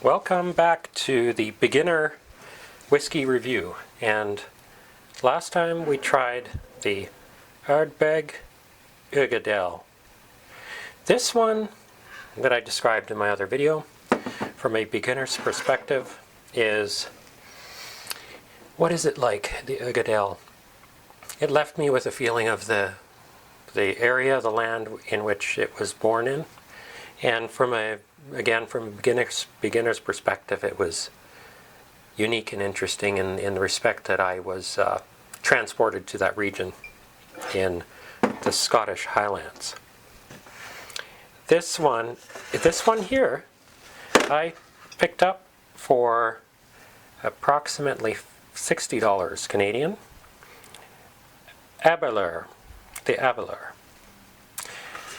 Welcome back to the beginner whiskey review. And last time we tried the Ardbeg Uigeadail. This one that I described in my other video from a beginner's perspective is, what is it like, the Uigeadail? It left me with a feeling of the area, the land in which it was born in. And from a beginner's perspective, it was unique and interesting in the respect that I was transported to that region in the Scottish Highlands. This one here, I picked up for approximately $60 Canadian. Aberlour, the Aberlour.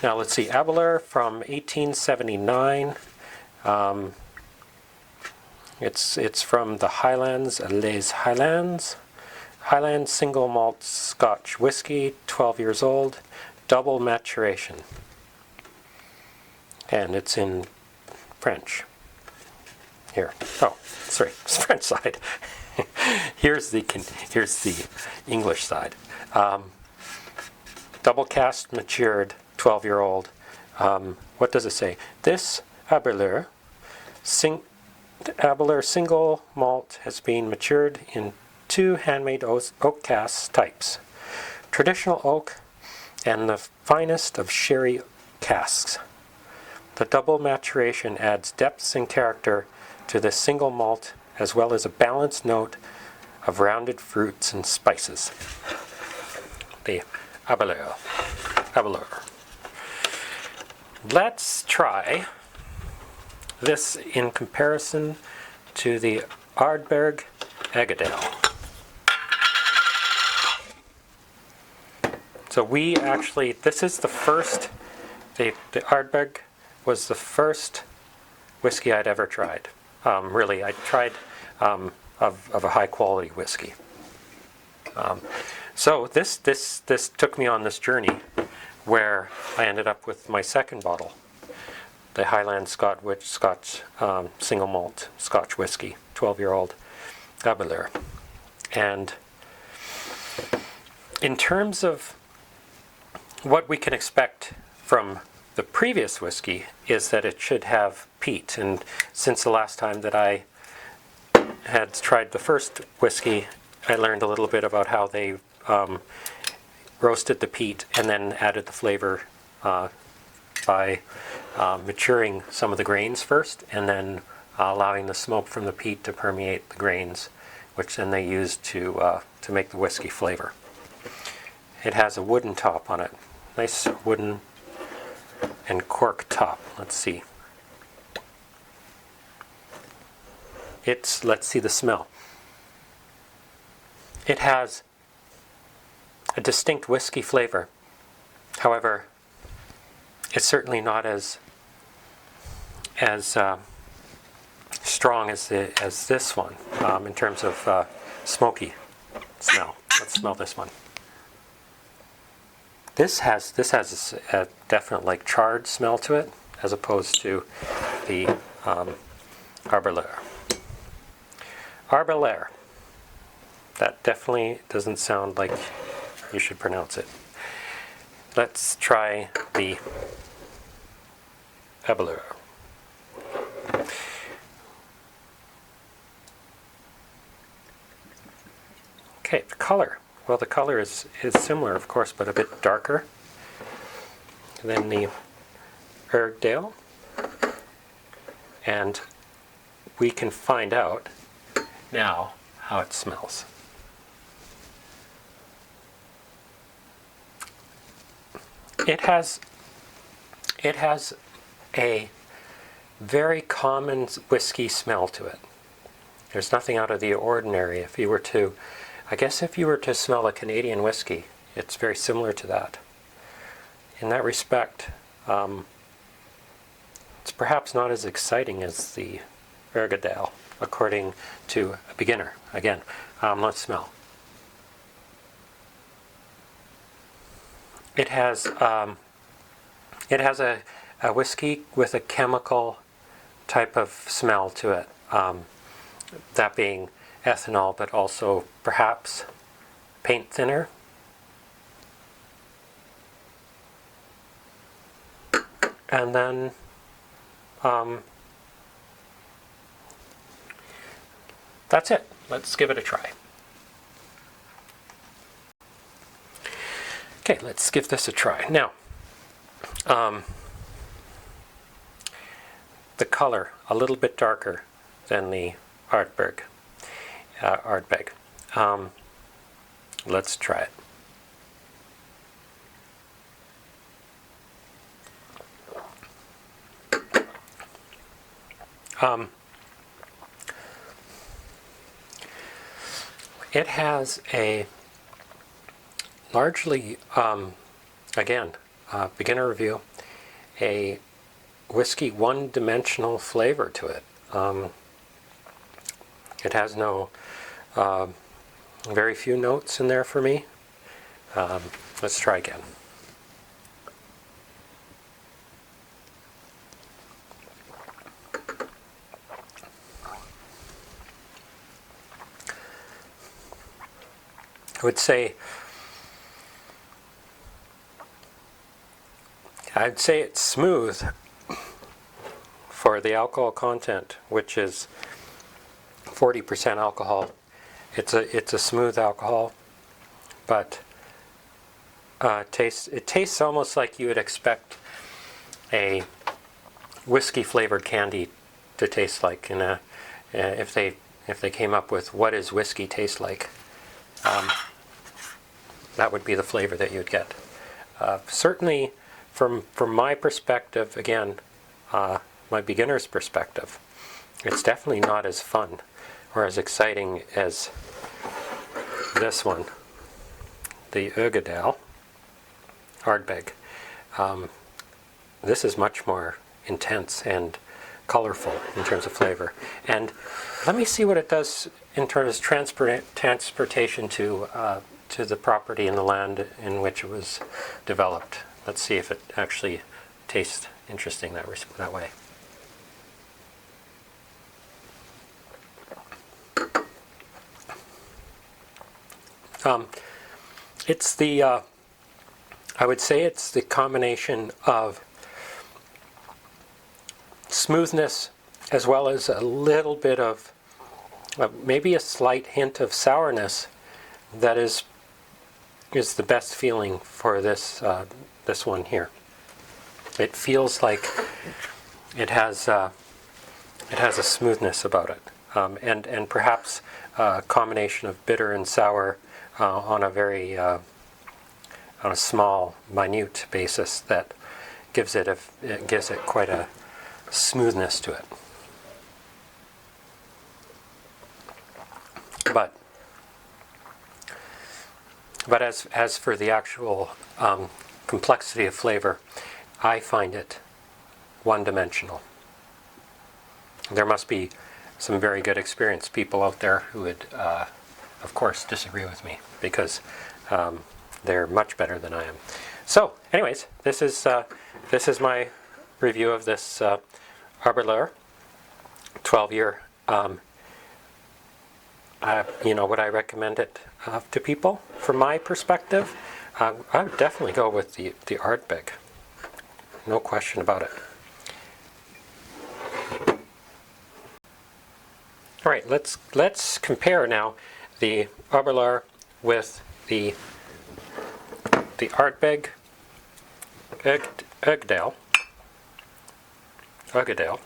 Now let's see, Aberlour from 1879. It's from the Highlands, Les Highlands. Highland single malt Scotch whiskey, 12 years old, double maturation. And it's in French. Here. Oh, sorry, it's French side. here's the English side. Double cast matured, 12-year-old. What does it say? This Aberlour single malt has been matured in 2 handmade oak cask types, traditional oak and the finest of sherry casks. The double maturation adds depth and character to this single malt, as well as a balanced note of rounded fruits and spices. The Aberlour. Let's try this in comparison to the Ardbeg Uigeadail. So this is the first, the Ardbeg was the first whiskey I'd ever tried. Really, I tried of a high quality whiskey. So this took me on this journey where I ended up with my second bottle, the Highland Scotch single malt Scotch whiskey, 12-year-old Aberlour. And in terms of what we can expect from the previous whiskey is that it should have peat. And since the last time that I had tried the first whiskey, I learned a little bit about how they roasted the peat and then added the flavor by maturing some of the grains first and then allowing the smoke from the peat to permeate the grains, which then they used to make the whiskey flavor. It has a wooden top on it, nice wooden and cork top. Let's see. Let's see the smell. It has a distinct whiskey flavor. However, it's certainly not as strong as this one in terms of smoky smell. Let's smell this one. This has a definite charred smell to it, as opposed to the Aberlour. Aberlour. That definitely doesn't sound like you should pronounce it. Let's try the Aberlour. Okay, the color. Well, the color is similar, of course, but a bit darker than the Uigeadail. And we can find out now how it smells. It has a very common whiskey smell to it. There's nothing out of the ordinary. If you were to smell a Canadian whiskey, it's very similar to that. In that respect, it's perhaps not as exciting as the Uigeadail, according to a beginner. Again, let's smell. It has a whiskey with a chemical type of smell to it, that being ethanol, but also perhaps paint thinner. And then that's it. Let's give it a try. Okay, let's give this a try. Now, the color a little bit darker than the Ardbeg. Let's try it. It has a largely, again, beginner review, a whiskey one-dimensional flavor to it. It has no, very few notes in there for me. Let's try again. I would say it's smooth for the alcohol content, which is 40% alcohol. It's a smooth alcohol, but it tastes almost like you would expect a whiskey flavored candy to taste like in a if they came up with what does whiskey taste like. That would be the flavor that you'd get. Certainly, from my perspective, again, my beginner's perspective, it's definitely not as fun or as exciting as this one, the Uigeadail Ardbeg. This is much more intense and colorful in terms of flavor. And let me see what it does in terms of transportation to the property and the land in which it was developed. Let's see if it actually tastes interesting that way. It's the, I would say it's the combination of smoothness as well as a little bit of, maybe a slight hint of sourness that is the best feeling for this this one here. It feels like it has a smoothness about it, and perhaps a combination of bitter and sour on a very on a small, minute basis that gives it quite a smoothness to it. But as for the actual complexity of flavor, I find it one-dimensional. There must be some very good experienced people out there who would, of course, disagree with me, because they're much better than I am. So, anyways, this is my review of this Aberlour 12-year. Would I recommend it to people? From my perspective, I would definitely go with the Ardbeg. No question about it. All right, let's compare now the Aberlour with the Ardbeg Uigeadail,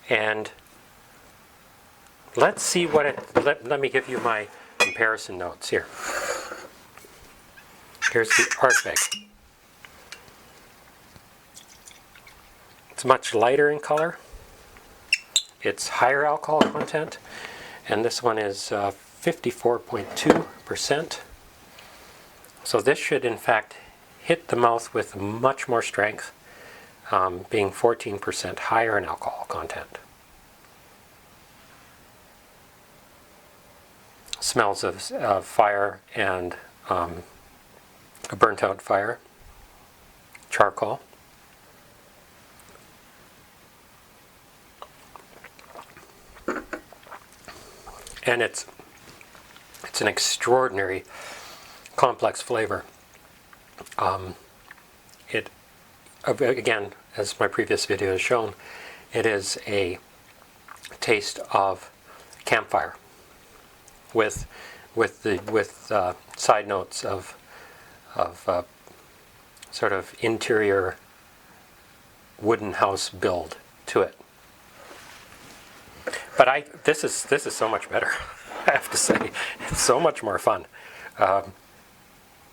and let's see what it. Let me give you my comparison notes here. Here's the Ardbeg. It's much lighter in color. It's higher alcohol content, and this one is 54.2%. So this should, in fact, hit the mouth with much more strength, being 14% higher in alcohol content. Smells of fire and a burnt-out fire, charcoal. and it's an extraordinary complex flavor. It again, as my previous video has shown, it is a taste of campfire with side notes of sort of interior wooden house build to it. But this is so much better. I have to say, it's so much more fun.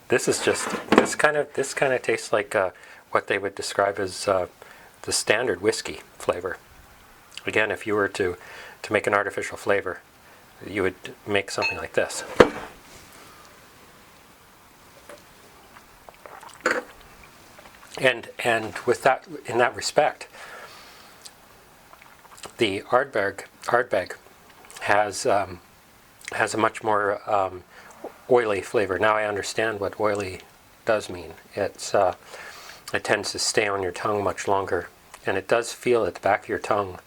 This kind of tastes like what they would describe as the standard whiskey flavor. Again, if you were to make an artificial flavor, you would make something like this. And with that, in that respect, the Ardbeg has a much more oily flavor. Now I understand what oily does mean. It tends to stay on your tongue much longer, and it does feel at the back of your tongue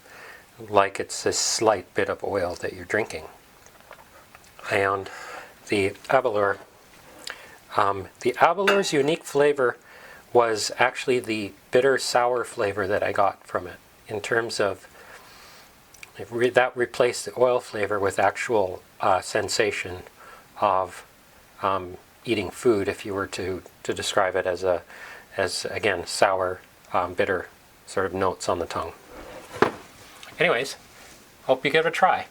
like it's a slight bit of oil that you're drinking. And the Aberlour, the Aberlour's unique flavor was actually the bitter sour flavor that I got from it, in terms of that replaced the oil flavor with actual sensation of eating food, if you were to describe it as again sour, bitter sort of notes on the tongue. Anyways, hope you give it a try.